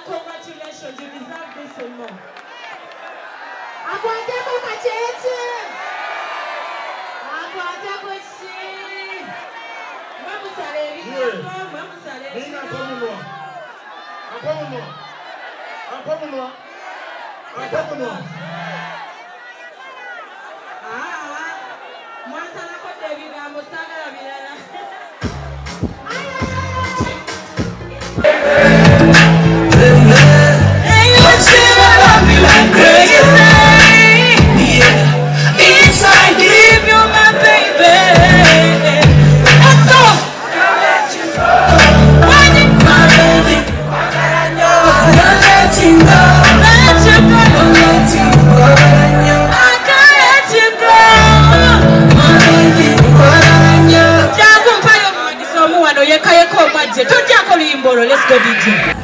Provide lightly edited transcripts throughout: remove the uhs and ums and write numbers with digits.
Congratulations, you deserve this and more. Nakwatako Kacheche. Nakwatako shi. Mamusale. Nina Akomuno. Mwanza nako David amusagala bilala. Let's go, DJ.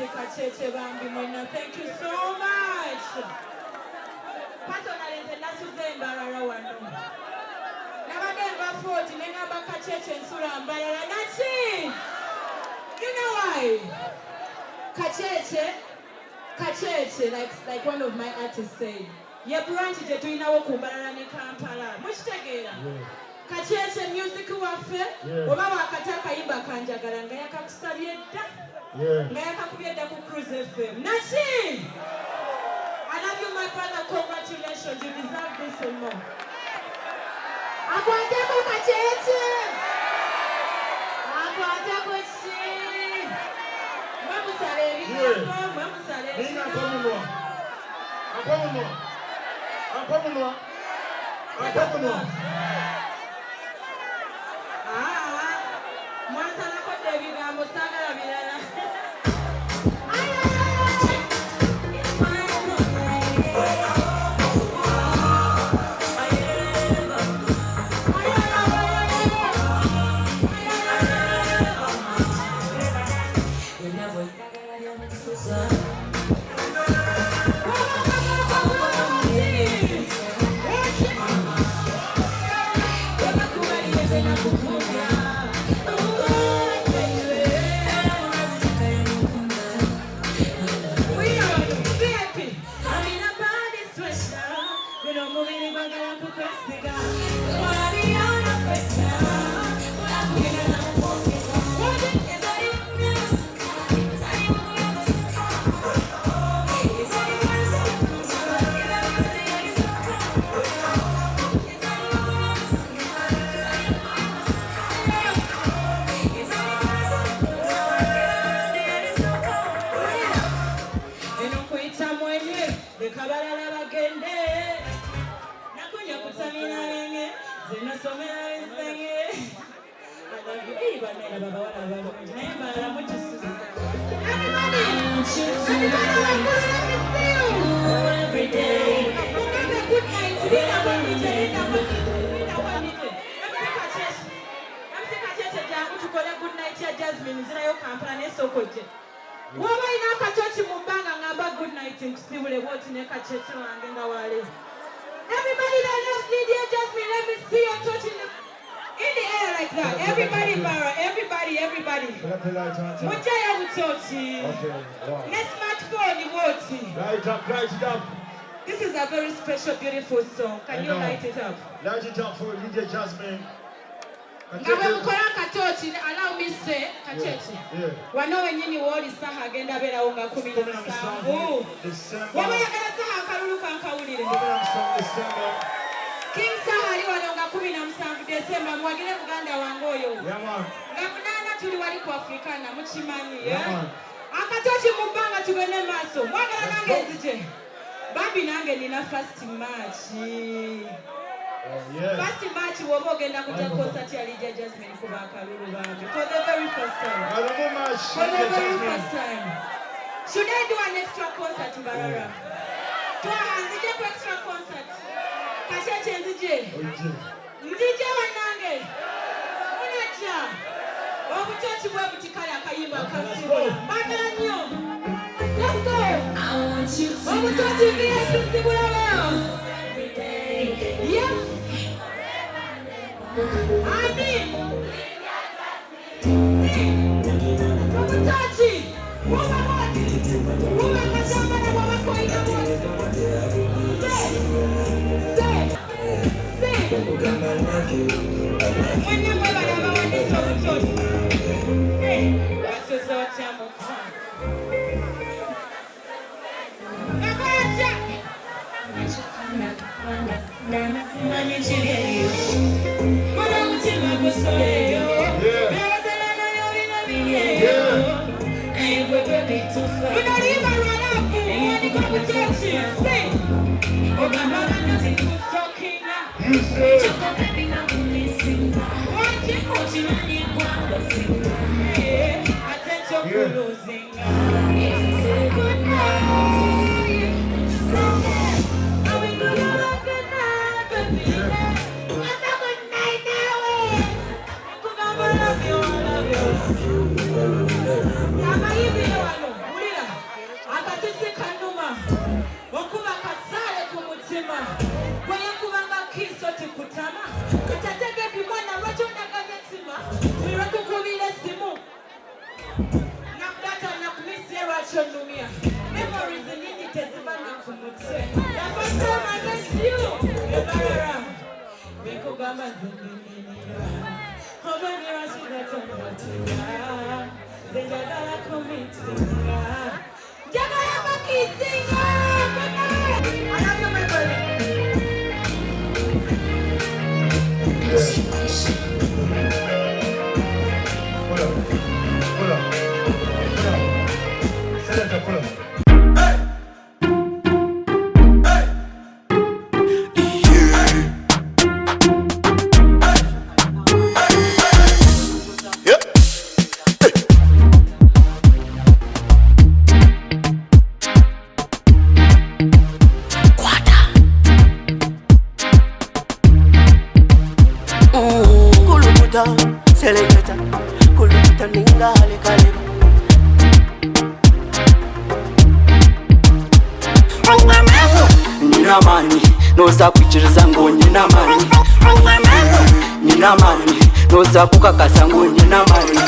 Kacheche Bambimona, thank you so much. Personally, the last of them Mbarara wano. Nabagamba 40, nenga Kacheche nsura Mbarara. That's it. You know why? Kacheche, like one of my artists said, ye branch je tuinawo ku Mbarara ne Kampala. Muchitegera. Kacheche music waffe, oba wakataka imba kanjagala nga yakakusabye dda. Ngaya kakubiyedda ku Cruise FM. Nashi! I love you, my brother. Congratulations. You deserve this and more. Akwatako Kacheche! Akwatako shi! Mwamusale ebigamba, mwamusale ebigamba. Akomunwa. Mwasalako ebigambo sagala birala. Everybody that loves Lydia Jazmine, let me see your touch in the air like that. Everybody, Mbarara, everybody. Mujaya utochi. Next smartphone, woti. Light it up. This is a very special, beautiful song. Can you light it up? Light it up for Lydia Jazmine. Allow me to say, Kacheche. Wano wenyini woli saha agenda bera wonga 17. Wama yakala saha akalulu kankawulire. King saha ali wano nga 17 December mwagire Buganda wangoyo. Ngamunana tuli wali ku Afrikana muchimanyi. Akacheche mubanga tugende maso. Mwagala nange nzije. Babi nange nina first match. First match wobo genda kuja concert ya Lydia Jazmine kuba Kalulu bambi for the very first time. Should I do an extra concert Mbarara? Nzije ku extra concert. Kacheche nzije. Nzije wanange. Unaja. Obutochi bwe butikala akayimba akasibo. Bagala nnyo. Let's go. I want you to obutochi bwe tusibula leo. Yes. Amen. Touchy. Woman, kasamba na mama koina boy. Say. Mwenye mweba na mama ni sobutochi. Hey, what's your thought, Chamo? Kacheche. Nana simani chilio. Mwana mutima kusoleyo. Beozela na yori na vinyeyo. Ayebwebe bitufa. Unaliva rwalaku. Memories in it is the man of the first time I met you, Mbarara. Selecta, kuluta ningale kaleba. Nina mani, noza kuchiriza ngo nina mani. Nina mani, noza kukakasa ngo nina mani.